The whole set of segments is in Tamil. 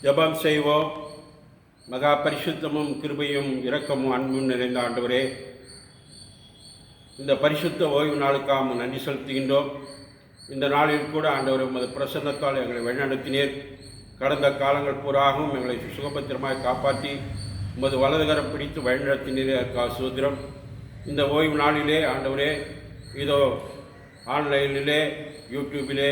ஜெபம் செய்வோம். மகா பரிசுத்தமும் கிருபையும் இரக்கமும் அன்பும் நிறைந்த ஆண்டவரே, இந்த பரிசுத்த ஓய்வு நாளுக்காக நன்றி செலுத்துகின்றோம். இந்த நாளில் கூட ஆண்டவர் உமது பிரசன்னத்தால் எங்களை வழிநடத்தினீர். கடந்த காலங்கள் பூராகவும் எங்களை சுகபத்திரமாய் காப்பாற்றி உமது வலதுகரம் பிடித்து வழிநடத்தினீர். சூத்திரம். இந்த ஓய்வு நாளிலே ஆண்டவரே, இதோ ஆன்லைனிலே யூடியூபிலே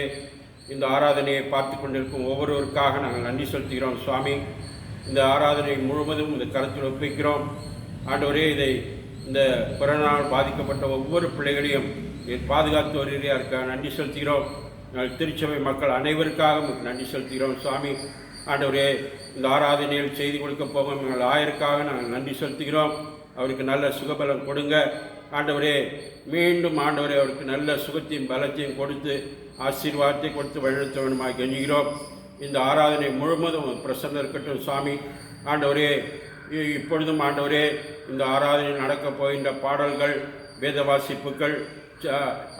இந்த ஆராதனையை பார்த்து கொண்டிருக்கும் ஒவ்வொருவருக்காக நாங்கள் நன்றி செலுத்துகிறோம். சுவாமி, இந்த ஆராதனை முழுவதும் இந்த கருத்தில் ஒப்பிக்கிறோம். ஆண்டவரே, இதை இந்த கொரோனாவால் பாதிக்கப்பட்ட ஒவ்வொரு பிள்ளைகளையும் பாதுகாத்து வருகிறதற்காக நன்றி செலுத்துகிறோம். நாங்கள் திருச்சபை மக்கள் அனைவருக்காக நன்றி செலுத்துகிறோம். சுவாமி, ஆண்டவரே, இந்த ஆராதனையில் செய்தி கொடுக்க போகும் எங்கள் ஆயருக்காக நாங்கள் நன்றி செலுத்துகிறோம். அவருக்கு நல்ல சுகபலம் கொடுங்க. ஆண்டவரே, மீண்டும் ஆண்டவரே அவருக்கு நல்ல சுகத்தையும் பலத்தையும் கொடுத்து ஆசீர்வாதத்தை கொடுத்து வழிநடத்த வேண்டுமாய் கெஞ்சுகிறோம். இந்த ஆராதனை முழுவதும் பிரசன்னம் இருக்கட்டும். சுவாமி, ஆண்டவரே, இப்பொழுதும் ஆண்டவரே, இந்த ஆராதனையில் நடக்கப் போகின்ற பாடல்கள், வேத வாசிப்புகள்,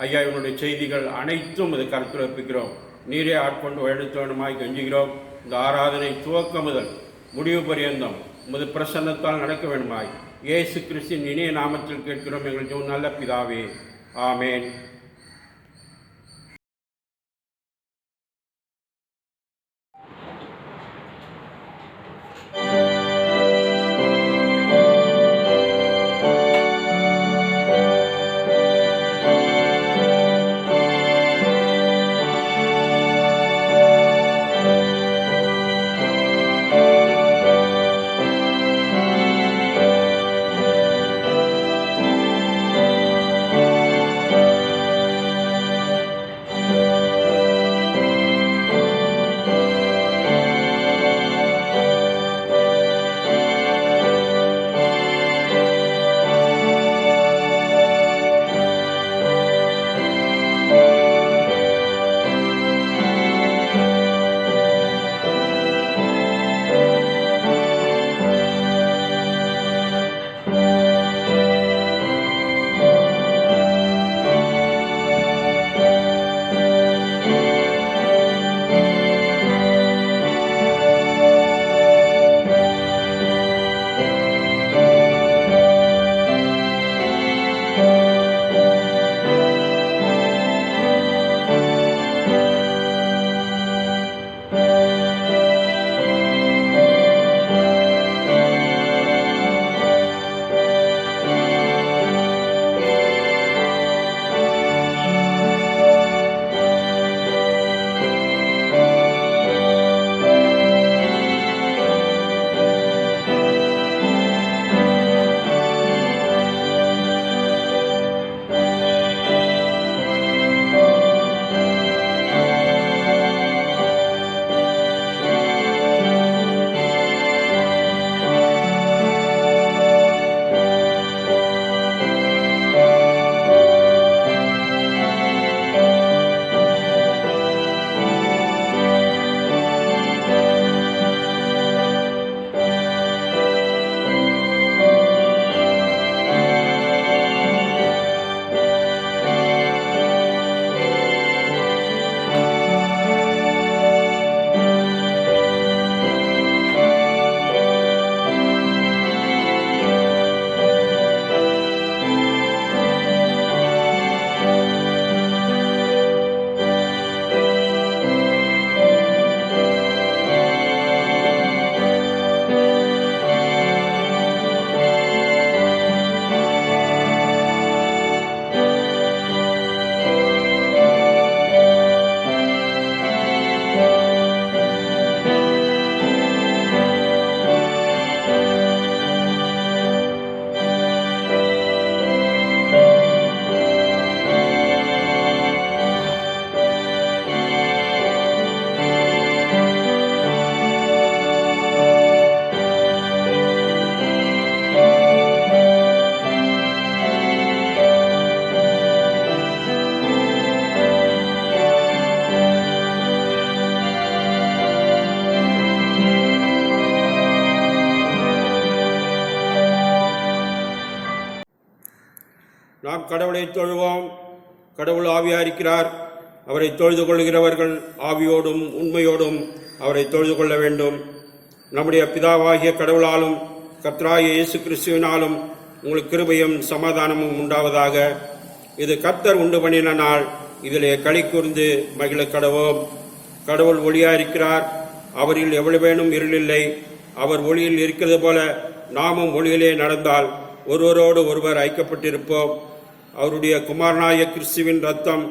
ஐயாவினுடைய செய்திகள் அனைத்தும் இது கருத்தில் வைப்பிக்கிறோம். நீரே ஆட்கொண்டு வழிநடத்த வேண்டுமாய் கெஞ்சுகிறோம். இந்த ஆராதனை துவக்க முதல் முடிவு பரியந்தம் உமது பிரசன்னத்தால் நடக்க வேண்டுமாய் இயேசு கிறிஸ்துவின் இனிய நாமத்தில் கேட்கிறோம் எங்கள் நல்ல பிதாவே. ஆமேன். நாம் கடவுளை தொழுவோம். கடவுள் ஆவியாக இருக்கிறார். அவரை தொழுது கொள்கிறவர்கள் ஆவியோடும் உண்மையோடும் அவரை தொழுது கொள்ள வேண்டும். நம்முடைய பிதாவாகிய கடவுளாலும் கர்த்தராகிய இயேசு கிறிஸ்துவினாலும் உங்களுக்கு கிருபையும் சமாதானமும் உண்டாவதாக. இது கர்த்தர் உண்டு பண்ணின நாள், இதிலே களி கூர்ந்து மகிழ கடவோம். கடவுள் ஒளியாயிருக்கிறார், அவரில் எவ்வளவேனும் இருளில்லை. அவர் ஒளியில் இருக்கிறது போல நாமும் ஒளியிலே நடந்தால் ஒருவரோடு ஒருவர் ஐக்கப்பட்டிருப்போம். அவருடைய குமாரனாகிய கிறிஸ்துவின் இரத்தம்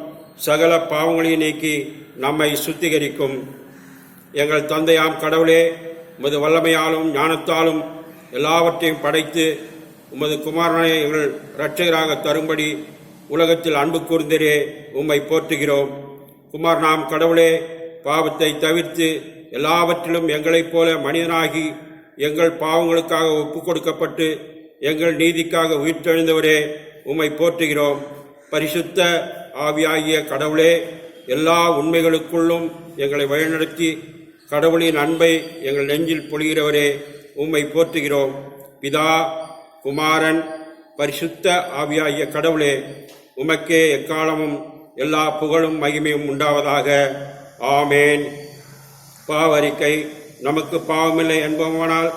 சகல பாவங்களையும் நீக்கி நம்மை சுத்திகரிக்கும். எங்கள் தந்தையாம் கடவுளே, உமது வல்லமையாலும் ஞானத்தாலும் எல்லாவற்றையும் படைத்து உமது குமாரனை எங்கள் இரட்சகராக தரும்படி உலகத்தில் அன்பு கூர்ந்தரே, உம்மை போற்றுகிறோம். குமாரனாம் கடவுளே, பாவத்தை தவிர்த்து எல்லாவற்றிலும் எங்களைப் போல மனிதனாகி எங்கள் பாவங்களுக்காக ஒப்புக் கொடுக்கப்பட்டு எங்கள் நீதிக்காக உயிர்த்தெழுந்தவரே, உம்மை போற்றுகிறோம். பரிசுத்த ஆவியாகிய கடவுளே, எல்லா உண்மைகளுக்குள்ளும் எங்களை வழிநடத்தி கடவுளின் அன்பை எங்கள் நெஞ்சில் பொழிகிறவரே, உம்மை போற்றுகிறோம். பிதா, குமாரன், பரிசுத்த ஆவியாகிய கடவுளே, உமக்கே எக்காலமும் எல்லா புகழும் மகிமையும் உண்டாவதாக. ஆமேன். பாவறிக்கை. நமக்கு பாவமில்லை என்பவனால்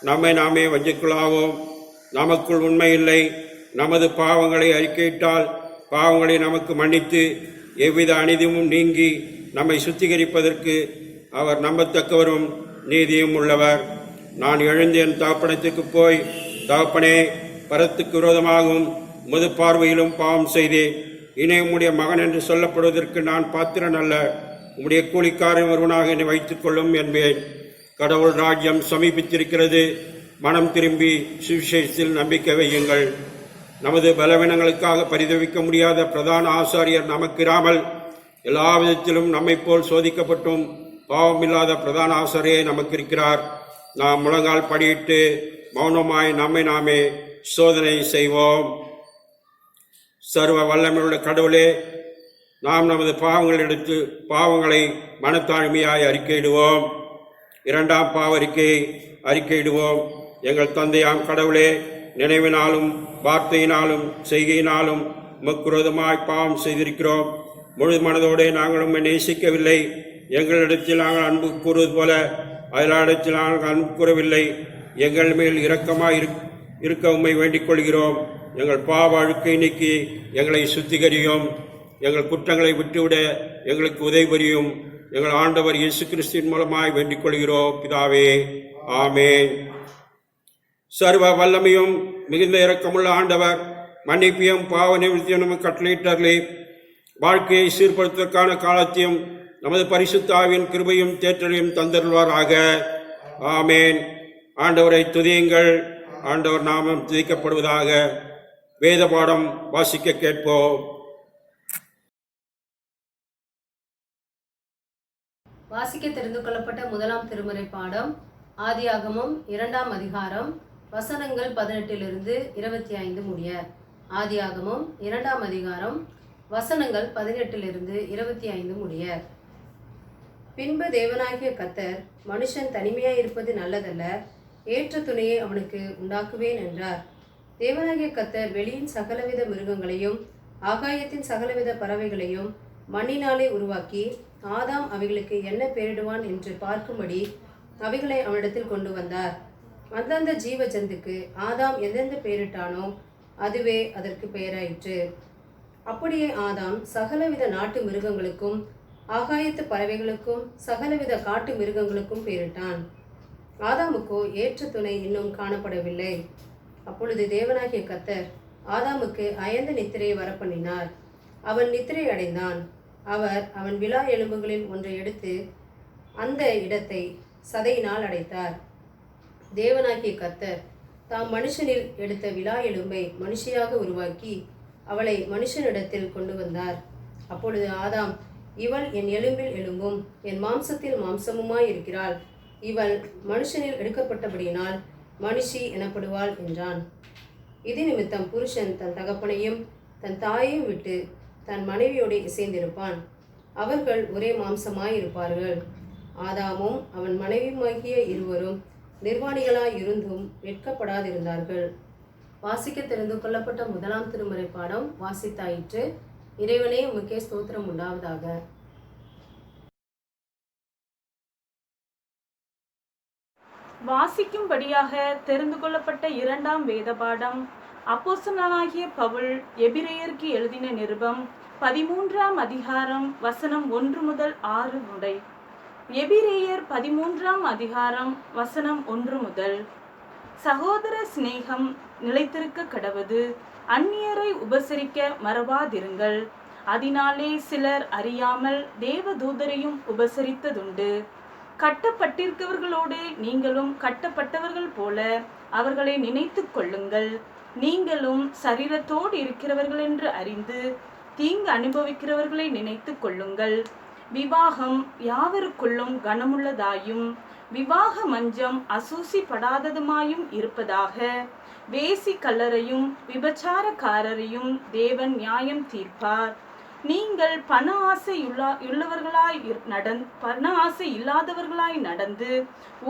நம்மை நாமே வஞ்சிக்கொள்ளாவோம். நமக்குள் உண்மையில்லை. நமது பாவங்களை அறிக்கையிட்டால் பாவங்களை நமக்கு மன்னித்து எவ்வித அநீதியும் நீங்கி நம்மை சுத்திகரிப்பதற்கு அவர் நம்பத்தக்கவரும் நீதியும் உள்ளவர். நான் எழுந்து என் தகப்பனத்துக்கு போய், தகப்பனே, பரத்துக்கு விரோதமாகவும் முது பார்வையிலும் பாவம் செய்தேன். இனி உம்முடைய மகன் என்று சொல்லப்படுவதற்கு நான் பாத்திரன் அல்ல. உம்முடைய கூலிக்காரன் ஒருவனாக என்னை வைத்துக் கொள்ளும் என்பேன். கடவுள் ராஜ்யம் சமீபித்திருக்கிறது. மனம் திரும்பி சுவிசேஷத்தில் நம்பிக்கை வையுங்கள். நமது பலவீனங்களுக்காக பரிதவிக்க முடியாத பிரதான ஆசாரியர் நமக்கு இராமல் எல்லா விதத்திலும் நம்மை போல் சோதிக்கப்பட்டும் பாவமில்லாத பிரதான ஆசாரியே நமக்கு இருக்கிறார். நாம் முழங்கால் படியிட்டு மௌனமாய் நம்மை நாமே சோதனை செய்வோம். சர்வ வல்லமையுள்ள கடவுளே, நாம் நமது பாவங்களை மனத்தாழ்மையாய் அறிக்கையிடுவோம். இரண்டாம் பாவறிக்கையை அறிக்கையிடுவோம். எங்கள் தந்தையாம் கடவுளே, நினைவினாலும் வார்த்தையினாலும் செய்கையினாலும் உமக்குரோதமாய் பாவம் செய்திருக்கிறோம். முழு மனதோடு நாங்கள் உம்மை நேசிக்கவில்லை. எங்களிடத்தில் நாங்கள் அன்பு கூறுவது போல அயலாரிடத்தில் நாங்கள் அன்பு கூறவில்லை. எங்கள் மேல் இரக்கமாய் இருக்க உம்மை வேண்டிக் கொள்கிறோம். எங்கள் பாவ அழுக்கை நீக்கி எங்களை சுத்திகரியும். எங்கள் குற்றங்களை விட்டுவிட எங்களுக்கு உதவி புரியும். எங்கள் ஆண்டவர் இயேசு கிறிஸ்துவின் மூலமாய் வேண்டிக் கொள்கிறோம் பிதாவே. ஆமேன். சர்வ வல்லமையும் மிகுந்த இரக்கமுள்ள ஆண்டவர் மன்னிப்பையும் பாவ நிவர்த்தியும் கட்டளையிட்டார்களே, வாழ்க்கையை சீர்படுத்துவதற்கான காலத்தையும் நமது பரிசுத்தாவின் கிருபையும் தேற்றலையும் தந்தருள்வாராக. ஆமேன். ஆண்டவரை துதியுங்கள். ஆண்டவர் நாமம் துதிக்கப்படுவதாக. வேத பாடம் வாசிக்க கேட்போம். வாசிக்க தெரிந்து கொள்ளப்பட்ட முதலாம் திருமுறை பாடம் ஆதியாகமம் 2ஆம் அதிகாரம் வசனங்கள் 18 25 முடிய. ஆதியாகமம் 2ஆம் அதிகாரம் வசனங்கள் 18 25 முடிய. பின்பு தேவனாகிய கர்த்தர், மனுஷன் தனிமையாய் இருப்பது நல்லதல்ல, ஏற்ற துணையை அவனுக்கு உண்டாக்குவேன் என்றார். தேவனாகிய கர்த்தர் வெளியின் சகலவித மிருகங்களையும் ஆகாயத்தின் சகலவித பறவைகளையும் மண்ணினாலே உருவாக்கி, ஆதாம் அவைகளுக்கு என்ன பெயரிடுவான் என்று பார்க்கும்படி அவைகளை அவனிடத்தில் கொண்டு வந்தார். அந்தந்த ஜீவ ஜந்துக்கு ஆதாம் எந்தெந்த பெயரிட்டானோ அதுவே அதற்கு பெயராயிற்று. அப்படியே ஆதாம் சகலவித நாட்டு மிருகங்களுக்கும் ஆகாயத்து பறவைகளுக்கும் சகலவித காட்டு மிருகங்களுக்கும் பெயரிட்டான். ஆதாமுக்கோ ஏற்ற துணை இன்னும் காணப்படவில்லை. அப்பொழுது தேவனாகிய கர்த்தர் ஆதாமுக்கு அயர்ந்த நித்திரையை வரப்பண்ணினார். அவன் நித்திரை அடைந்தான். அவர் அவன் விலா எலும்புகளில் ஒன்றை எடுத்து அந்த இடத்தை சதையினால் அடைத்தார். தேவனாகிய கர்த்தர் தாம் மனுஷனில் எடுத்த விலா எலும்பை மனுஷியாக உருவாக்கி அவளை மனுஷனிடத்தில் கொண்டு வந்தார். அப்பொழுது ஆதாம், இவள் என் எலும்பில் எலும்பும் என் மாம்சத்தில் மாம்சமுமாய் இருக்கிறாள். இவள் மனுஷனில் எடுக்கப்பட்டபடியினால் மனுஷி எனப்படுவாள் என்றான். இது நிமித்தம் புருஷன் தன் தகப்பனையும் தன் தாயையும் விட்டு தன் மனைவியோடு இசைந்திருப்பான். அவர்கள் ஒரே மாம்சமாய் இருப்பார்கள். ஆதாமும் அவன் மனைவியுமாகிய இருவரும் நிர்வாணிகளாய் இருந்தும் வெட்கப்படாதிருந்தார்கள். வாசிக்க தெரிந்து கொள்ளப்பட்ட முதலாம் திருமுறை பாடம் வாசித்தாயிற்று. இறைவனே உமக்கே ஸ்தோத்திரம் உண்டாவதாக. வாசிக்கும்படியாக தெரிந்து கொள்ளப்பட்ட இரண்டாம் வேத பாடம் அப்போஸ்தலனாகிய பவுல் எபிரேயருக்கு எழுதின நிருபம் 13ஆம் அதிகாரம் வசனம் 1 முதல் 6 முடிய. எபிரேயர் 13ஆம் அதிகாரம் வசனம் 1 முதல். சகோதர சிநேகம் நிலைத்திருக்க கடவது, அந்நியரை உபசரிக்க மறவாதிருங்கள். அதனாலே சிலர் அறியாமல் தேவதூதரையும் உபசரித்ததுண்டு. கட்டப்பட்டிருக்கிறவர்களோடு நீங்களும் கட்டப்பட்டவர்கள் போல அவர்களை நினைத்து கொள்ளுங்கள். நீங்களும் சரீரத்தோடு இருக்கிறவர்கள் என்று அறிந்து தீங்கு அனுபவிக்கிறவர்களை நினைத்து கொள்ளுங்கள். விவாகம் யாவருக்குள்ளும் கனமுள்ளதாயும் விவாக மஞ்சம் அசூசிப்படாததுமாயும் இருப்பதாக. வேசி கல்லரையும் விபச்சாரக்காரரையும் தேவன் நியாயம் தீர்ப்பார். நீங்கள் பண ஆசை இல்லாதவர்களாய் நடந்து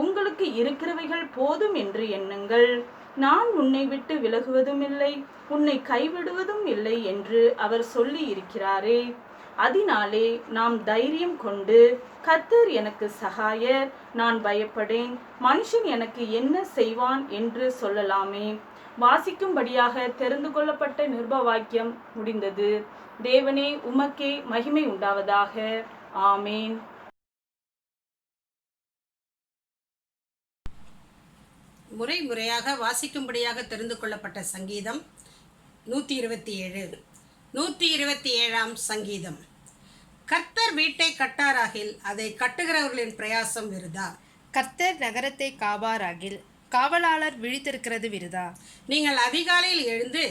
உங்களுக்கு இருக்கிறவைகள் போதும் என்று எண்ணுங்கள். நான் உன்னை விட்டு விலகுவதும் இல்லை, உன்னை கைவிடுவதும் இல்லை என்று அவர் சொல்லி இருக்கிறாரே. அதனாலே நாம் தைரியம் கொண்டு, கர்த்தர் எனக்கு சகாயர், நான் பயப்படேன், மனுஷன் எனக்கு என்ன செய்வான் என்று சொல்லலாமே. வாசிக்கும்படியாக தெரிந்து கொள்ளப்பட்ட நிருப வாக்கியம் முடிந்தது. தேவனே, உமக்கே மகிமை உண்டாவதாக. ஆமேன். முறையாக வாசிக்கும்படியாக தெரிந்து கொள்ளப்பட்ட சங்கீதம் 127. 127ஆம் சங்கீதம். கர்த்தர் வீட்டை கட்டாராகில் அதை கட்டுகிறவர்களின் பிரயாசம் விருதா. கர்த்தர் நகரத்தை காவாராகில் காவலாளர் விழித்திருக்கிறது விருதா. நீங்கள் அதிகாலையில் எழுந்து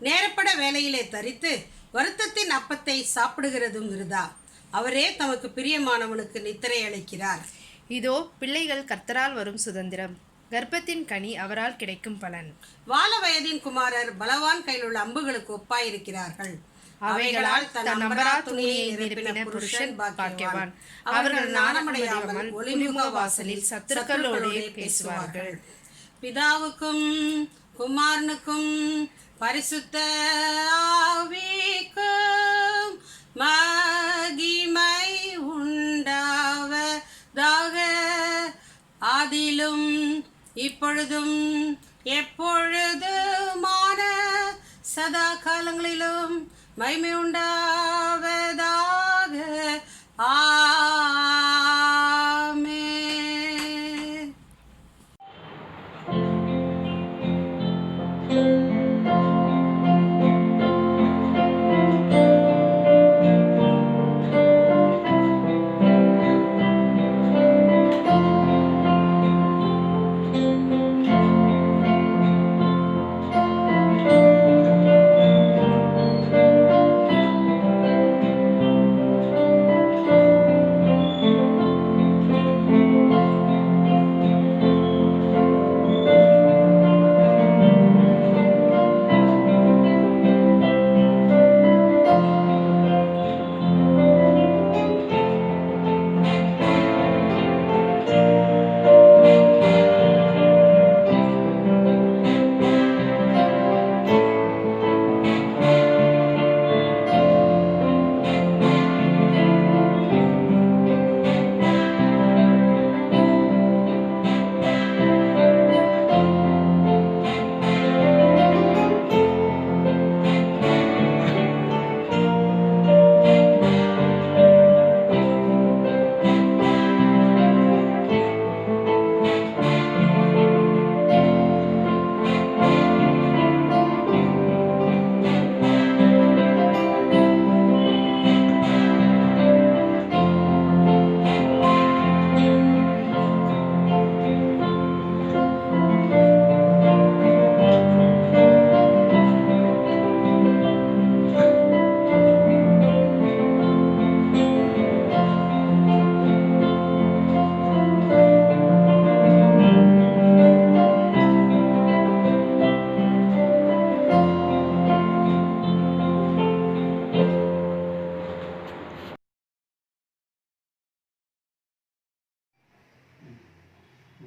நேரப்பட வேலையிலே தரித்து வருத்தத்தின் அப்பத்தை சாப்பிடுகிறதும் விருதா. அவரே தமக்கு பிரியமானவனுக்கு நித்திரை அளிக்கிறார். இதோ பிள்ளைகள் கர்த்தரால் வரும் சுதந்திரம், கர்ப்பத்தின் கனி அவரால் கிடைக்கும் பலன். வால வயதின் குமாரர் பலவான் கையில் உள்ள அம்புகளுக்கு ஒப்பாயிருக்கிறார்கள். அவைகளால் தன் நம்பரா துணியை நிரப்பின புருஷன் பாக்கியவான். அவர்கள் நாணமடையாமல் ஒளிமுக வாசலில் சத்துருக்களோடு பேசுவார்கள். பிதாவுக்கும் குமாரனுக்கும் பரிசுத்த ஆவிக்கும் மகிமை உண்டாவதாக. ஆதியிலும் இப்பொழுதும் எப்பொழுதுமான சதா காலங்களிலும் மகிமை உண்டாவதாக. ஆமென்.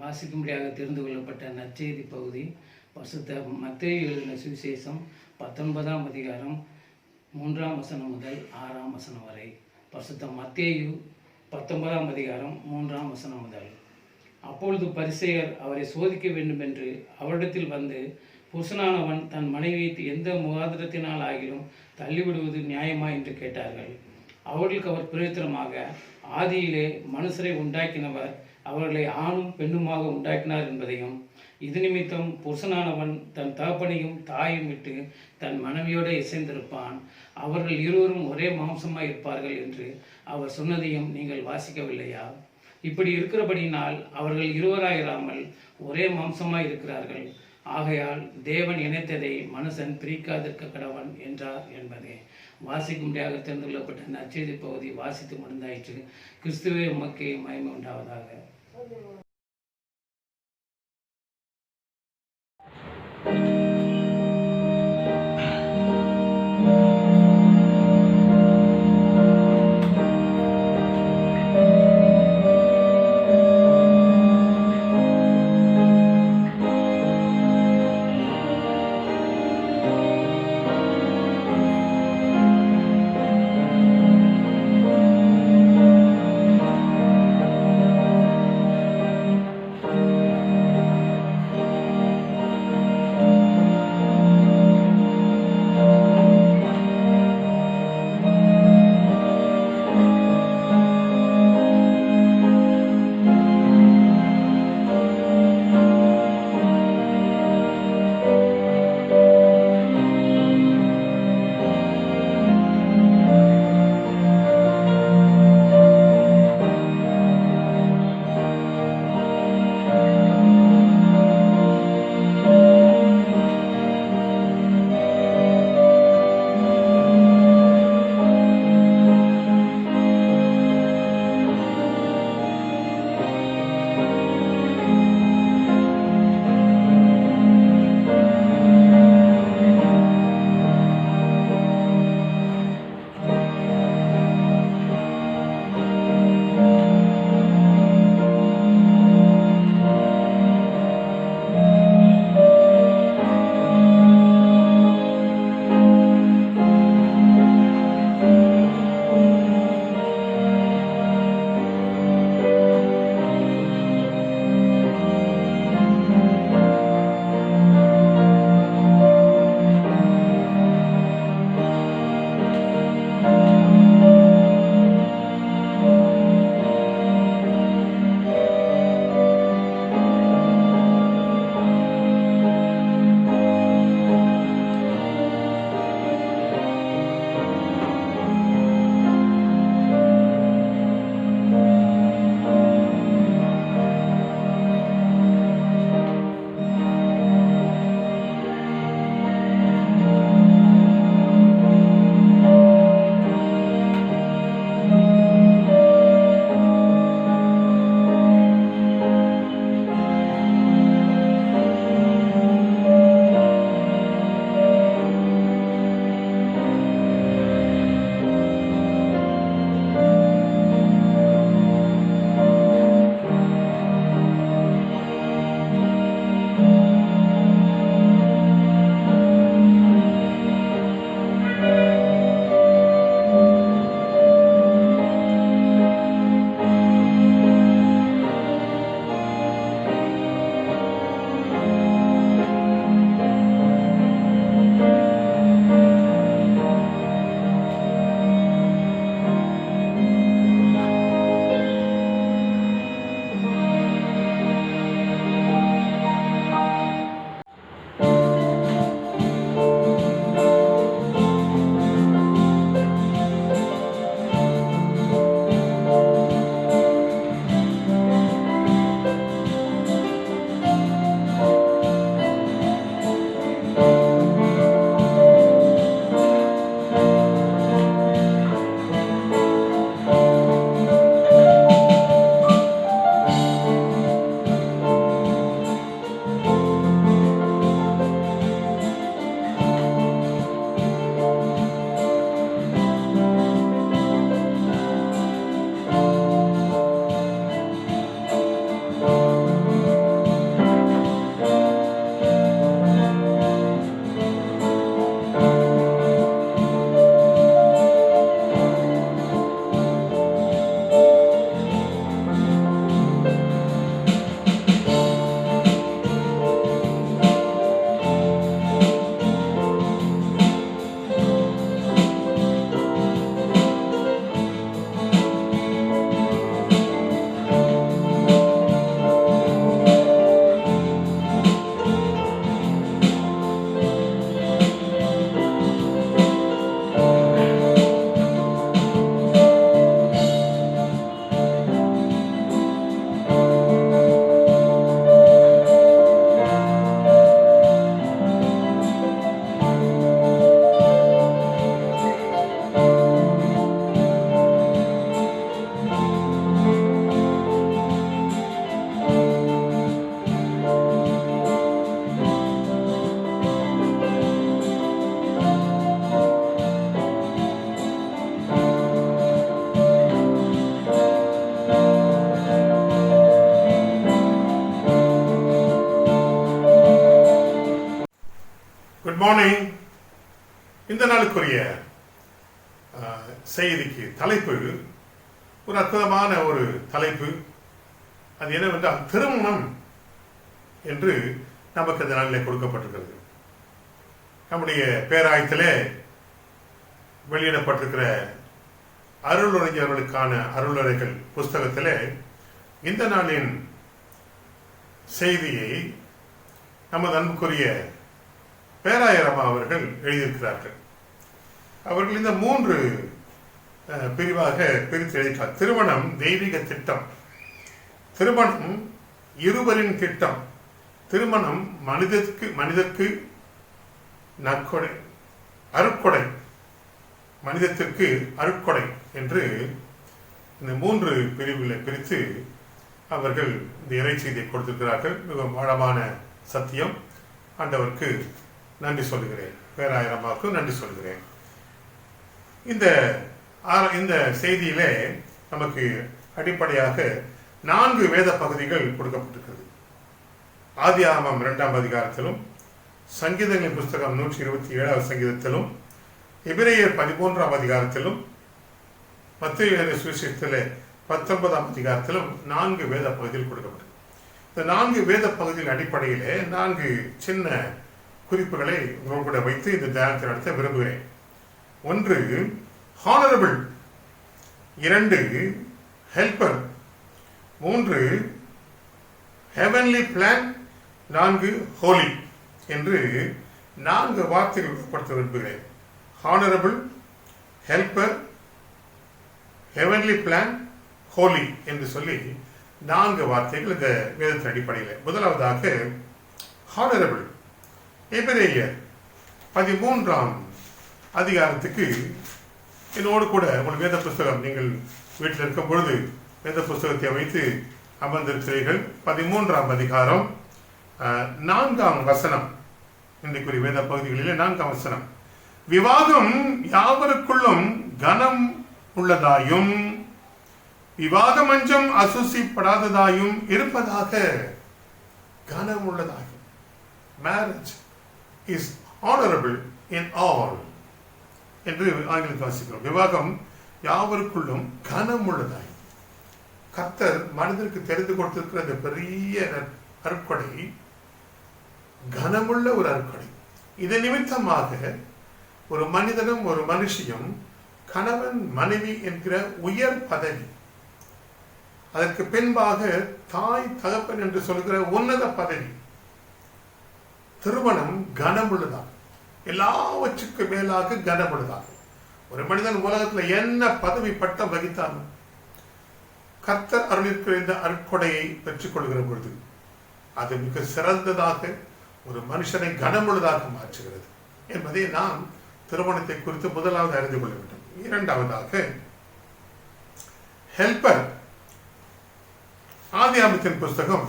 வாசிக்கும்படியாக தெரிந்து கொள்ளப்பட்ட நற்செய்தி பகுதி பரிசுத்த மத்தேயு எழுதின சுவிசேஷம் 19ஆம் அதிகாரம் 3ஆம் வசனம் முதல் 6ஆம் வசனம் வரை. பரிசுத்த மத்தேயு 19ஆம் அதிகாரம் 3ஆம் வசனம் முதல். அப்பொழுது பரிசேயர் அவரை சோதிக்க வேண்டும் என்று அவரிடத்தில் வந்து, புருஷனானவன் தன் மனைவியை எந்த முகாந்திரத்தினால் ஆகிலும் தள்ளிவிடுவது நியாயமா என்று கேட்டார்கள். அவர்களுக்கு அவர் பிரயோஜனமாக, ஆதியிலே மனுஷரை உண்டாக்கினவர் அவர்களை ஆணும் பெண்ணுமாக உண்டாக்கினார் என்பதையும், இது நிமித்தம் புருஷனானவன் தன் தகப்பனையும் தாயும் விட்டு தன் மனைவியோடு இசைந்திருப்பான், அவர்கள் இருவரும் ஒரே மாம்சமாய் இருப்பார்கள் என்று அவர் சொன்னதையும் நீங்கள் வாசிக்கவில்லையா? இப்படி இருக்கிறபடியினால் அவர்கள் இருவராயிராமல் ஒரே மாம்சமாய் இருக்கிறார்கள். ஆகையால் தேவன் இணைத்ததை மனுஷன் பிரிக்காதிருக்க கடவன் என்றார் என்பதே. வாசிக்கும்படியாக தேர்ந்தெடுக்கப்பட்ட நற்செய்தி பகுதி வாசித்து முடிந்தாயிற்று. கிறிஸ்துவே உமக்கே மகிமை உண்டாவதாக. மார்னிங். இந்த நாளுக்குரிய செய்திக்கு தலைப்பு ஒரு அற்புதமான ஒரு தலைப்பு. அது என்னவென்றால் திருமணம் என்று நமக்கு இந்த நாளிலே கொடுக்கப்பட்டிருக்கிறது. நம்முடைய பேராயத்திலே வெளியிடப்பட்டிருக்கிற அருளுரைஞர்களுக்கான அருளுரைகள் புஸ்தகத்திலே இந்த நாளின் செய்தியை நமது அன்புக்குரிய பேராயரமா அவர்கள் எழுதியிருக்கிறார்கள். அவர்கள் இந்த 3 பிரிவாக பிரித்து எழுதிட்டார். திருமணம் தெய்வீக திட்டம், திருமணம் இருவரின் திட்டம், திருமணம் மனிதற்கு நற்கொடை, அருட்கொடை, மனிதத்திற்கு அருட்கொடை என்று இந்த 3 பிரிவுகளை பிரித்து அவர்கள் இந்த இறை செய்தியை கொடுத்திருக்கிறார்கள். மிகவும் ஆழமான சத்தியம். ஆண்டவருக்கு நன்றி சொல்கிறேன், பேராயிரமாவுக்கு நன்றி சொல்கிறேன். இந்த செய்தியிலே நமக்கு அடிப்படையாக 4 வேத பகுதிகள் கொடுக்கப்பட்டிருக்கிறது. ஆதியாகமம் 2ஆம் அதிகாரத்திலும், சங்கீதங்களின் புஸ்தகம் 127வது சங்கீதத்திலும், எபிரேயர் 13ஆம் அதிகாரத்திலும், மத்தேயு எழுதிய சுவிசேஷத்திலே 19ஆம் அதிகாரத்திலும் 4 வேத பகுதிகள் கொடுக்கப்பட்டது. இந்த 4 வேத பகுதியின் அடிப்படையிலே 4 சின்ன குறிப்புகளை உங்களோடு கூட வைத்து இந்த தியானத்தை நடத்த விரும்புகிறேன். 1 honourable, 2 helper, 3 heavenly plan, 4 holy என்று 4 வார்த்தைகள் உட்படுத்த விரும்புகிறேன். Honourable, helper, heavenly plan, holy என்று சொல்லி 4 வார்த்தைகள் இந்த வேதத்தின் அடிப்படையில். முதலாவதாக ஹானரபிள். எபிரேயர் 13ஆம் அதிகாரத்துக்கு என்னோடு கூட உங்கள் வேத புஸ்தகம், நீங்கள் வீட்டில் இருக்கும் பொழுது வேத புஸ்தகத்தை வைத்து அமர்ந்திருக்கிறீர்கள். 13ஆம் அதிகாரம் 4ஆம் வசனம், இன்றைக்குரிய வேத பகுதிகளிலே 4ஆம் வசனம். விவாகம் யாவருக்குள்ளும் கனம் உள்ளதாயும் விவாக மஞ்சம் அசூசிப்படாததாயும் இருப்பதாக. கனம் உள்ளதாயும். Marriage is honorable in all என்று ஆங்கிலத்தில் வாசிக்கிறோம். விவாகம் யாவருக்குள்ளும் கனம் உள்ளதாய். கர்த்தர் மனிதனுக்கு தெரிந்து கொடுத்திருக்கிற அந்த பெரிய அருட்கொடை கனமுள்ள ஒரு அருட்கொடை. இதன் நிமித்தமாக ஒரு மனிதனும் ஒரு மனுஷியும் கணவன் மனைவி என்கிற உயர் பதவி, அதற்கு பின்பாக தாய் தகப்பன் என்று சொல்கிற உன்னத பதவி, திருமணம் கனமுள்ளதாக, எல்லாவற்றுக்கு மேலாக கனமுள்ளதாக. ஒரு மனிதன் உலகத்தில் என்ன பதவி பட்டம் வகித்தாலும் கர்த்தர் அருளிருக்கிற இந்த அருட்கொடையை பெற்றுக் கொள்கிற பொழுது அது மிக சிறந்ததாக ஒரு மனுஷனை கனமுள்ளதாக மாற்றுகிறது என்பதை நாம் திருமணத்தை குறித்து முதலாவது அறிந்து கொள்ள வேண்டும். இரண்டாவதாக ஹெல்பர். ஆதியாகமத்தின் புஸ்தகம்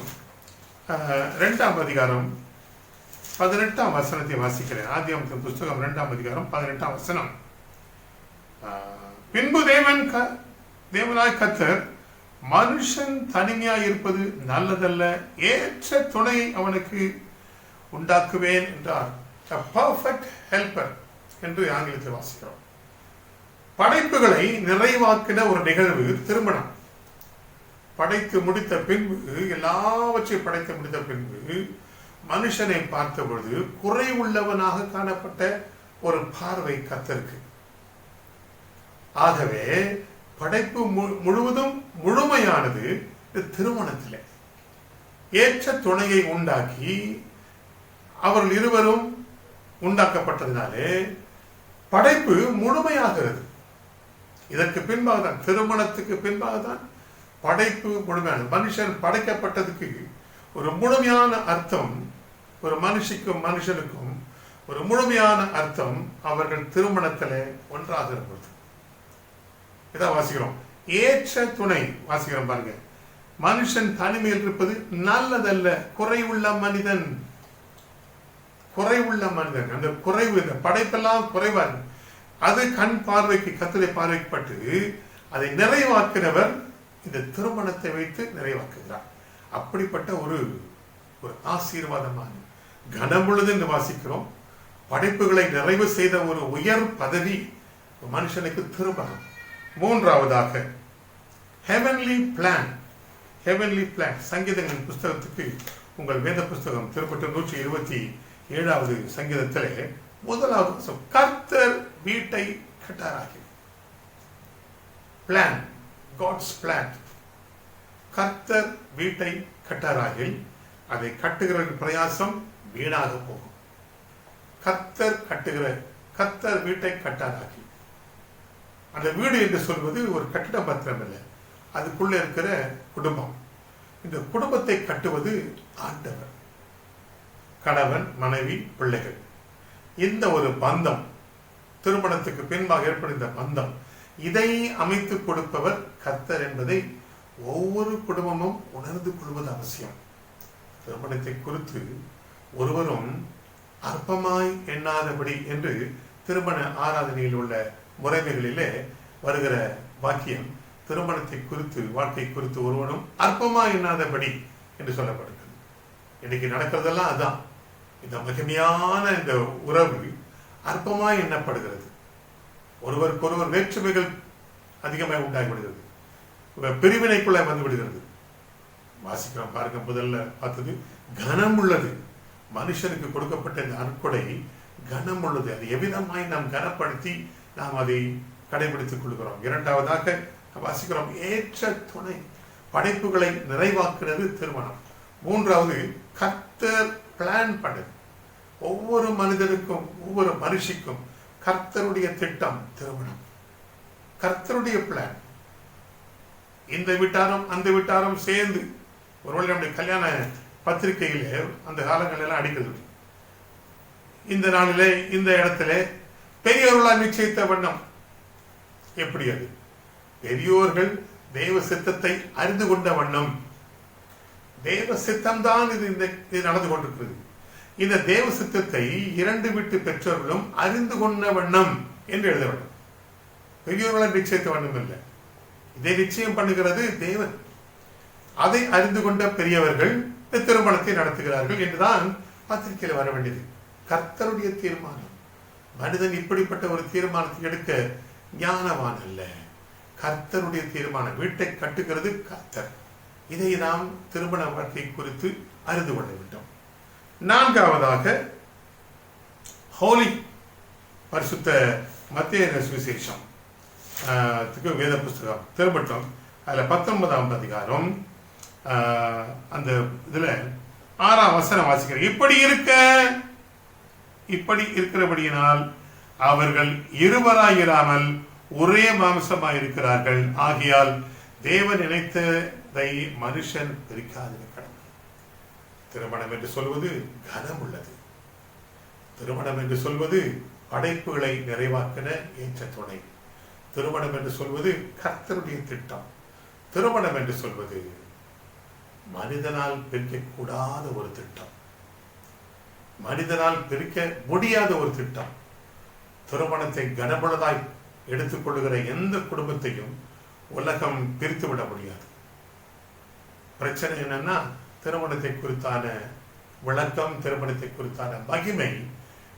2ஆம் அதிகாரம் 18ஆம் வசனத்தை வாசிக்கிறேன். ஆதியாகமத்தின் புஸ்தகம் 2ஆம் அதிகாரம் 18ஆம் வசனம். பின்பு தேவனாய் கர்த்தர் மனுஷன் தனிமையாய் இருப்பது நல்லதல்ல, ஏற்ற துணையை அவனுக்கு உண்டாக்குவேன் என்றார். A perfect helper என்று ஆங்கிலத்தில் வாசிக்கிறோம். படைப்புகளை நிறைவாக்கின ஒரு நிகழ்வு திருமணம். படைத்து முடித்த பின்பு, எல்லாவற்றையும் படைத்து முடித்த பின்பு மனுஷனை பார்த்த பொழுது குறை உள்ளவனாக காணப்பட்ட ஒரு பார்வை கர்த்தருக்கு. ஆகவே படைப்பு முழுவதும் முழுமையானது திருமணத்தில். ஏற்ற துணையை உண்டாக்கி அவர்கள் இருவரும் உண்டாக்கப்பட்டதினாலே படைப்பு முழுமையாகிறது. இதற்கு பின்பாக தான், திருமணத்துக்கு பின்பாக தான் படைப்பு முழுமையானது. மனுஷன் படைக்கப்பட்டதுக்கு ஒரு முழுமையான அர்த்தம், ஒரு மனுஷிக்கும் மனுஷனுக்கும் ஒரு முழுமையான அர்த்தம் அவர்கள் திருமணத்தில் ஒன்றாக இருப்பது. இதான் வாசிக்கிறோம். ஏற்ற துணை வாசிக்கிறோம் பாருங்க. மனுஷன் தனிமையில் இருப்பது நல்லதல்ல, குறைவுள்ள மனிதன். குறைவுள்ள மனிதன், அந்த குறைவு, இந்த படைப்பெல்லாம் குறைவா, அது கண் பார்வைக்கு, கர்த்தருடைய பார்வைப்பட்டு அதை நிறைவாக்கினவர் இந்த திருமணத்தை வைத்து நிறைவாக்குகிறார். அப்படிப்பட்ட ஒரு ஆசீர்வாதமான கனமுள்ளது என்று வாசிக்கிறோம். படைப்புகளை நிறைவு செய்த ஒரு உயர் பதவி மனுஷனுக்கு திருமணம். மூன்றாவதாக ஹெவன்லி பிளான். Heavenly plan. சங்கீதங்களின் புஸ்தகத்துக்கு உங்கள் வேத புஸ்தகம் திருப்பட்டு 127வது சங்கீதத்திலே முதலாவது கர்த்தர் வீட்டை கட்டாராகி. Plan, God's plan. கர்த்தர் வீட்டை கட்டாராகில் அதை கட்டுகிற பிரயாசம் வீணாக போகும். கர்த்தர் வீட்டை கட்டாராகி. அந்த வீடு என்று சொல்வது ஒரு கட்டிட பத்திரம் இல்லை, அதுக்குள்ள இருக்கிற குடும்பம். இந்த குடும்பத்தை கட்டுவது ஆண்டவர். கணவன், மனைவி, பிள்ளைகள், இந்த ஒரு பந்தம், திருமணத்துக்கு பின்பாக ஏற்படுத்த பந்தம், இதை அமைத்துக் கொடுப்பவர் கர்த்தர் என்பதை ஒவ்வொரு குடும்பமும் உணர்ந்து கொள்வது அவசியம். திருமணத்தை குறித்து ஒருவரும் அற்பமாய் எண்ணாதபடி என்று திருமண ஆராதனையில் உள்ள முறைமைகளிலே வருகிற வாக்கியம், திருமணத்தை குறித்து, வாழ்க்கை குறித்து ஒருவனும் அற்பமாய் எண்ணாதபடி என்று சொல்லப்படுகிறது. இன்னைக்கு நடக்கிறதெல்லாம் அதான். இந்த மகிமையான இந்த உறவு அற்பமாய் எண்ணப்படுகிறது. ஒருவருக்கொருவர் வேற்றுமைகள் அதிகமாக உண்டாகிவிடுகிறது, பிரிவினைக்குள்ள வந்து விடுகிறது. வாசிக்கிறோம் பாருங்க, முதல்ல பார்த்தது கனம் உள்ளது. மனுஷனுக்கு கொடுக்கப்பட்ட இந்த அற்கொடை கனம் உள்ளது. அது எவ்விதமாய் நாம் கனப்படுத்தி நாம் அதை கடைபிடித்துக் கொள்கிறோம். இரண்டாவதாக வாசிக்கிறோம் ஏற்ற துணை. படைப்புகளை நிறைவாக்குறது திருமணம். மூன்றாவது கர்த்தர் பிளான் பண்ணுது. ஒவ்வொரு மனிதனுக்கும், ஒவ்வொரு மனுஷிக்கும் கர்த்தருடைய திட்டம் திருமணம். கர்த்தருடைய பிளான். இந்த வீட்டாரும் அந்த வீட்டாரும் சேர்ந்து ஒருவேளை நம்முடைய கல்யாண பத்திரிகையிலே அந்த காலங்கள் எல்லாம் அடிக்கிறது. இந்த நாளிலே இந்த இடத்துல பெரியோர்களால் நிச்சயித்த வண்ணம். எப்படி அது? பெரியோர்கள் தெய்வ சித்தத்தை அறிந்து கொண்ட வண்ணம். தெய்வ சித்தம் தான் இது நடந்து கொண்டிருக்கிறது. இந்த தேவ சித்தத்தை இரண்டு வீட்டு பெற்றோர்களும் அறிந்து கொண்ட வண்ணம் என்று எழுத வேண்டும். பெரியோர்களால் நிச்சயித்த வண்ணம் இல்லை, இதை நிச்சயம் பண்ணுகிறது தேவன். அதை அறிந்து கொண்ட பெரியவர்கள் திருமணத்தை நடத்துகிறார்கள் என்றுதான் பத்திரிகையில் வர வேண்டியது. கர்த்தருடைய தீர்மானம். மனிதன் இப்படிப்பட்ட ஒரு தீர்மானத்தை எடுக்க ஞானவான் அல்ல. கர்த்தருடைய தீர்மானம். வீட்டை கட்டுகிறது கர்த்தர். இதை நாம் திருமண வாழ்க்கை குறித்து அறிந்து கொள்ள வேண்டும். நான்காவதாக ஹோலி, பரிசுத்த மத்தேயு சுவிசேஷம் வேத புஸ்தகம் திரும்பட்டும், அதில் 19ஆம் அதிகாரம் அந்த இதுல 6ஆம் வசனம் வாசிக்கிறேன். இப்படி இருக்கிறபடியினால் அவர்கள் இருவராயிராமல் ஒரே மாம்சமாய் இருக்கிறார்கள். ஆகையால் தேவன் நினைத்ததை மனுஷன் பிரிக்காதிருக்கிறார். திருமணம் என்று சொல்வது கனம் உள்ளது. திருமணம் என்று சொல்வது படைப்புகளை நிறைவாக்கின ஏற்ற துணை. திருமணம் என்று சொல்வது கர்த்தருடைய திட்டம். திருமணம் என்று சொல்வது மனிதனால் பிரிக்கக்கூடாத ஒரு திட்டம், மனிதனால் பிரிக்க முடியாத ஒரு திட்டம். திருமணத்தை கனமுள்ளதாய் எடுத்துக்கொள்ளுகிற எந்த குடும்பத்தையும் உலகம் பிரித்து விட முடியாது. பிரச்சனை என்னன்னா, திருமணத்தை குறித்தான விளக்கம், திருமணத்தை குறித்தான மகிமை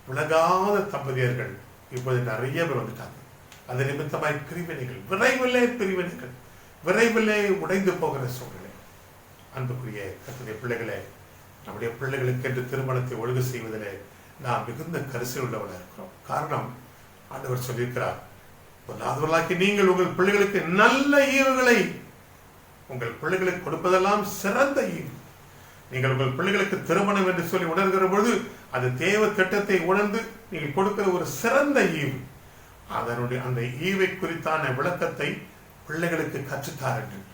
விளங்காத தம்பதியர்கள் இப்போது நிறைய பேர் வந்துட்டாங்க. அது நிமித்தமாய் பிரிவினைகள், விரைவிலே உடைந்து போகிற சூழ்நிலை. அன்புக்குரிய கர்த்தருடைய பிள்ளைகளே, நம்முடைய பிள்ளைகளுக்கு என்று திருமணத்தை ஒழுங்கு செய்வதிலே நாம் மிகுந்த கரிசனை உள்ளவர்களாக இருக்கிறோம். காரணம், ஆண்டவர் சொல்லியிருக்கிறார், பொல்லாதவர்களாக்கி நீங்கள் உங்கள் பிள்ளைகளுக்கு நல்ல ஈவுகளை, உங்கள் பிள்ளைகளுக்கு கொடுப்பதெல்லாம் சிறந்த ஈவு. நீங்கள் உங்கள் பிள்ளைகளுக்கு திருமணம் என்று சொல்லி உணர்கிற பொழுது அது தேவ திட்டத்தை உணர்ந்து நீங்கள் கொடுக்கிற ஒரு சிறந்த ஈவு. அதனுடைய அந்த ஈவை குறித்தான விளக்கத்தை பிள்ளைகளுக்கு கற்றுத்தாருங்கள்.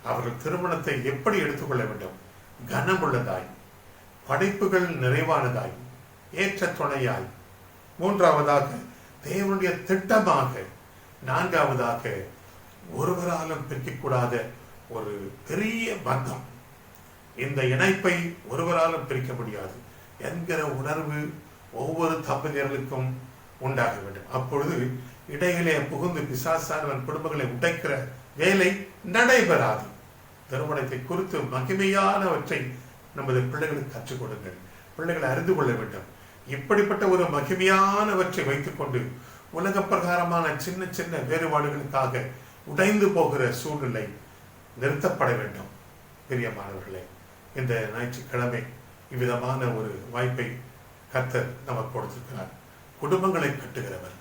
அவர்கள் திருமணத்தை எப்படி எடுத்துக்கொள்ள வேண்டும்? கனமுள்ளதாய், படைப்புகள் நிறைவானதாய், ஏற்ற துணையாய். மூன்றாவதாக தேவனுடைய திட்டமாக. நான்காவதாக ஒருவராலும் பிரிக்கக்கூடாத ஒரு பெரிய பந்தம். இந்த இணைப்பை ஒருவராலும் பிரிக்க முடியாது என்கிற உணர்வு ஒவ்வொரு தம்பதியர்களுக்கும் உண்டாக வேண்டும். அப்பொழுது இடையிலே புகுந்து பிசாசானவன் குடும்பங்களை உடைக்கிற வேலை நடைபெறாது. திருமணத்தை குறித்து மகிமையானவற்றை நமது பிள்ளைகளுக்கு கற்றுக் கொடுங்கள். பிள்ளைகளை அறிந்து கொள்ள வேண்டும். இப்படிப்பட்ட ஒரு மகிமையானவற்றை வைத்துக்கொண்டு உலக பிரகாரமான சின்ன சின்ன வேறுபாடுகளுக்காக உடைந்து போகிற சூழ்நிலை நிறுத்தப்பட வேண்டும். பிரியமானவர்களே, இந்த ஞாயிற்றுக்கிழமை இவ்விதமான ஒரு வாய்ப்பை கர்த்தர் நமக்கு கொடுத்திருக்கிறார். குடும்பங்களை கட்டுகிறவர்,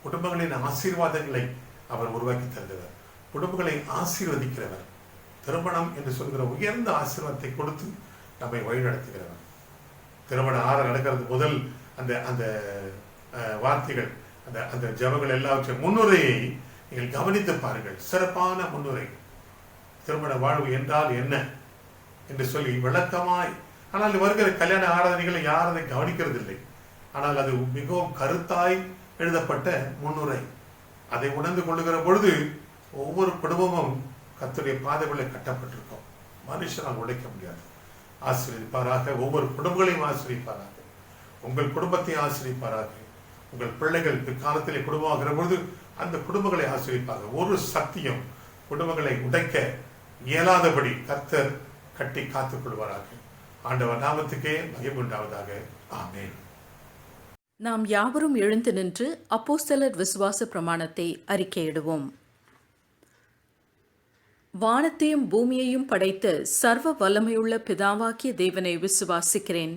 குடும்பங்களின் ஆசீர்வாதங்களை அவர் உருவாக்கி தருகிறவர், குடும்பங்களை ஆசீர்வதிக்கிறவர், திருமணம் என்று சொல்கிற உயர்ந்த ஆசீர்வாதத்தை கொடுத்து நம்மை வழிநடத்துகிறவர். திருமணம் நடக்கிறது முதல் அந்த அந்த வார்த்தைகள், அந்த அந்த ஜபங்கள் எல்லாவற்றையும் முன்னுரையை நீங்கள் கவனித்து பாருங்கள். சிறப்பான முன்னுரை. திருமண வாழ்வு என்றால் என்ன என்று சொல்லி விளக்கமாய். ஆனால் வருகிற கல்யாண ஆராதனைகளை யாரும் அதை கவனிக்கிறது இல்லை. ஆனால் அது மிகவும் கருத்தாய் எழுதப்பட்ட முன்னுரை. அதை உணர்ந்து கொள்ளுகிற பொழுது ஒவ்வொரு குடும்பமும் கர்த்தருடைய பாதைகளை கட்டப்பட்டிருக்கும். மனுஷனால் உடைக்க முடியாது. ஆசீர்வதிப்பாராக. ஒவ்வொரு குடும்பங்களையும் ஆசீர்வதிப்பாராக. உங்கள் குடும்பத்தை ஆசீர்வதிப்பாராக. உங்கள் பிள்ளைகள் பிற்காலத்திலே குடும்பமாகிற பொழுது அந்த குடும்பங்களை ஆசீர்வதிப்பாங்க. ஒரு சத்தியம் குடும்பங்களை உடைக்க இயலாதபடி கர்த்தர் கட்டி காத்துக் கொள்வாராக. ஆண்டவர் நாமத்துக்கே மகிமை உண்டாவதாக. ஆமென். நாம் யாவரும் எழுந்து நின்று அப்போஸ்தலர் விசுவாச பிரமாணத்தை அறிக்கையிடுவோம். வானத்தையும் பூமியையும் படைத்த சர்வ வல்லமையுள்ள பிதாவாக்கிய தேவனை விசுவாசிக்கிறேன்.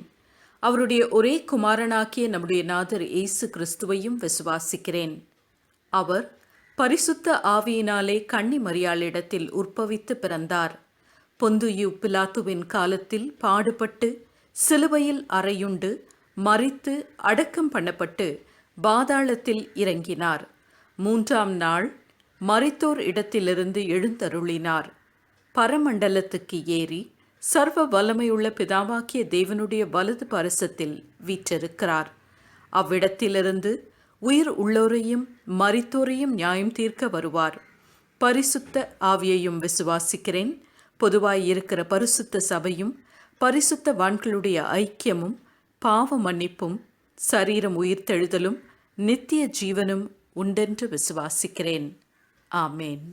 அவருடைய ஒரே குமாரனாக்கிய நம்முடைய நாதர் இயேசு கிறிஸ்துவையும் விசுவாசிக்கிறேன். அவர் பரிசுத்த ஆவியினாலே கன்னி மரியாளிடத்தில் உற்பவித்து பிறந்தார். பொந்துயு பிலாத்துவின் காலத்தில் பாடுபட்டு சிலுவையில் அறையுண்டு மரித்து அடக்கம் பண்ணப்பட்டு பாதாளத்தில் இறங்கினார். 3ஆம் நாள் மரித்தோர் இடத்திலிருந்து எழுந்தருளினார். பரமண்டலத்துக்கு ஏறி சர்வ வல்லமையுள்ள பிதாவாக்கிய தேவனுடைய வலது பரிசத்தில் வீற்றிருக்கிறார். அவ்விடத்திலிருந்து உயிர் உள்ளோரையும் மரித்தோரையும் நியாயம் தீர்க்க வருவார். பரிசுத்த ஆவியையும் விசுவாசிக்கிறேன். பொதுவாயிருக்கிற பரிசுத்த சபையும் பரிசுத்த வான்களுடைய ஐக்கியமும் பாவ மன்னிப்பும் சரீரம் உயிர்த்தெழுதலும் நித்திய ஜீவனும் உண்டென்று விசுவாசிக்கிறேன். ஆமேன்.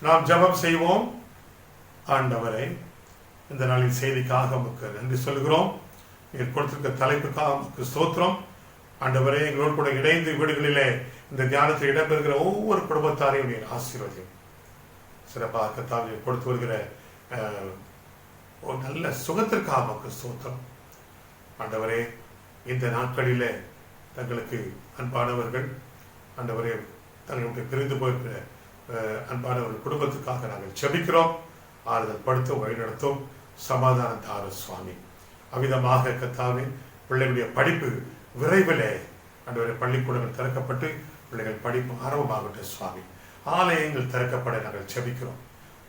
நாம் ஜெபம் செய்வோம். ஆண்டவரே, இந்த நாளின் செய்திக்காக உமக்கு நன்றி சொல்கிறோம். நீர் கொடுத்திருக்க தலைப்புக்காக உமக்கு ஸ்தோத்திரம். ஆண்டவரே, எங்களோடு கூட இணைந்து வீடுகளிலே இந்த தியானத்தில் இடம்பெறுகிற ஒவ்வொரு குடும்பத்தாரையும் நீர் ஆசீர்வதியும். சிறப்பாக கர்த்தாவே கொடுத்து வருகிற ஒரு நல்ல சுகத்திற்காக உமக்கு ஸ்தோத்திரம். ஆண்டவரே, இந்த நாட்களிலே தங்களுக்கு அன்பானவர்கள் ஆண்டவரே தங்களுடைய பிரிந்து போயிருக்கிற அன்பானவர்கள் குடும்பத்துக்காக நாங்கள் ஜெபிக்கிறோம். ஆறுதல் படுத்தும், வழிநடத்தும், சமாதானம் தாரும் சுவாமி. அவ்விதமாக கர்த்தாவே பிள்ளைகளுடைய படிப்பு விரைவிலே ஆண்டவரே பள்ளிக்கூடங்கள் திறக்கப்பட்டு பிள்ளைகள் படிப்பு ஆரம்பமாகட்டும் சுவாமி. ஆலயங்கள் திறக்கப்பட நாங்கள் ஜெபிக்கிறோம்.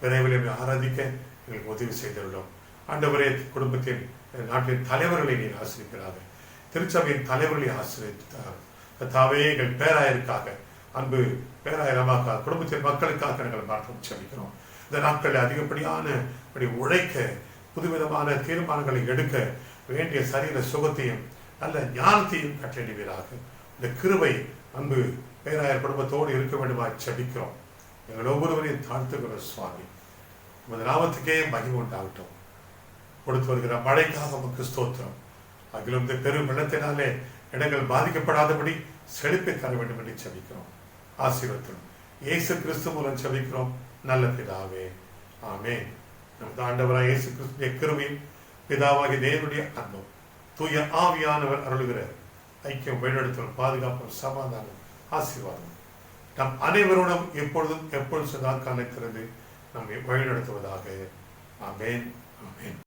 விரைவில் ஆராதிக்க எங்களுக்கு உதவி செய்துள்ளோம். ஆண்டவரே, குடும்பத்தின் நாட்டின் தலைவர்களை நீர் ஆசிரிக்கிறார்கள். திருச்சபையின் தலைவர்களை ஆசிரியத்தார். கர்த்தாவே, எங்கள் பேராயருக்காக, அன்பு பேராயரமாக குடும்பத்தின் மக்களுக்காக நாங்கள் மாற்றம் ஜெபிக்கிறோம். இந்த நாட்களில் அதிகப்படியான உழைக்க, புதுவிதமான தீர்மானங்களை எடுக்க வேண்டிய சரீர சுகத்தையும் நல்ல ஞானத்தையும் கட்டளையிடுவீராக. இந்த கிருபை அன்பு பேராயர் குடும்பத்தோடு இருக்க வேண்டுமா ஜெபிக்கிறோம். எங்கள் ஒவ்வொருவரையும் தாழ்த்துகிற சுவாமி. உமது நாமத்துக்கே மகிமை உண்டாகட்டும். கொடுத்து வருகிற மழைக்காக உமக்கு ஸ்தோத்திரம். அகிலும் இந்த பெரும் வெள்ளத்தினாலே இடங்கள் பாதிக்கப்படாதபடி செழிப்பை தர வேண்டும் என்று ஜெபிக்கிறோம். ஆசீர்வதிக்கிறோம். இயேசு கிறிஸ்து மூலம் ஜெபிக்கிறோம் நல்ல பிதாவே. ஆமென். நமது ஆண்டவராய் இயேசு கிறிஸ்துவின் கிருபையும் பிதாவாகிய தேவனுடைய அன்பும் தூய ஆவியானவர் அருளுகிற ஐக்கியம், வழிநடத்தல், பாதுகாப்பு, சமாதானம், ஆசீர்வாதம் நம் அனைவரோடும் எப்பொழுதும் சதா காலத்திலிருந்து நம்மை வழிநடத்துவதாக. ஆமென். ஆமென்.